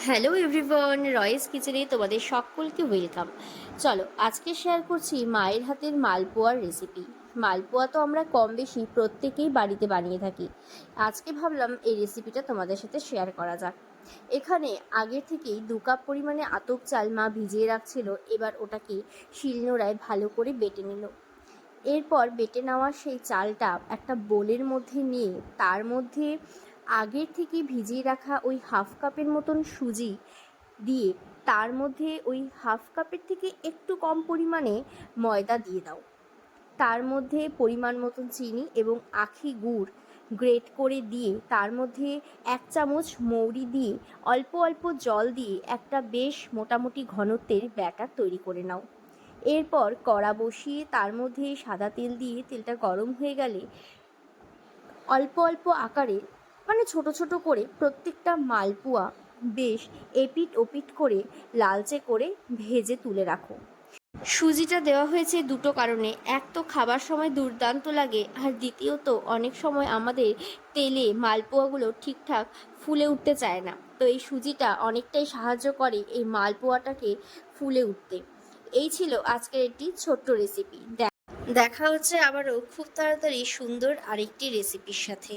Hello everyone, রয়েস কিচেনে তোমাদের সকলকে ওয়েলকাম। চলো আজকে শেয়ার করছি মায়ের হাতের মালপোয়ার রেসিপি। মালপোয়া তো আমরা কম বেশি প্রত্যেকেই বাড়িতে বানিয়ে থাকি। আজকে ভাবলাম এই রেসিপিটা তোমাদের সাথে শেয়ার করা যাক। এখানে আগে থেকেই 2 কাপ পরিমাণে আতপ চাল মা ভিজিয়ে রাখছিল, এবার ওটাকে শিলনোড়ায় ভালো করে বেটে নিল। এরপর বেটে নেওয়া সেই চালটা একটা বোলের মধ্যে নিয়ে তার মধ্যে আগের থেকে ভিজিয়ে রাখা ওই হাফ কাপের মতন সুজি দিয়ে তার মধ্যে ওই হাফ কাপের থেকে একটু কম পরিমাণে ময়দা দিয়ে দাও। তার মধ্যে পরিমাণ মতন চিনি এবং আখি গুড় গ্রেট করে দিয়ে তার মধ্যে 1 চামচ মৌরি দিয়ে অল্প অল্প জল দিয়ে একটা বেশ মোটামুটি ঘনত্বের ব্যাটার তৈরি করে নাও। এরপর কড়া বসিয়ে তার মধ্যে সাদা তেল দিয়ে তেলটা গরম হয়ে গেলে অল্প অল্প আকারে ছোট ছোট করে প্রত্যেকটা মালপোয়া বেশ এপিট ওপিট করে লালচে করে ভেজে তুলে রাখো। সুজিটা দেওয়া হয়েছে দুটো কারণে, এক তো খাবার সময় দুর্দান্ত লাগে, আর দ্বিতীয়ত অনেক সময় আমাদের তেলে মালপোয়াগুলো ঠিকঠাক ফুলে উঠতে চায় না, তো এই সুজিটা অনেকটাই সাহায্য করে এই মালপোয়াটাকে ফুলে উঠতে। এই ছিল আজকের একটি ছোট্ট রেসিপি। দেখা হচ্ছে আবারও খুব তাড়াতাড়ি সুন্দর আরেকটি রেসিপির সাথে।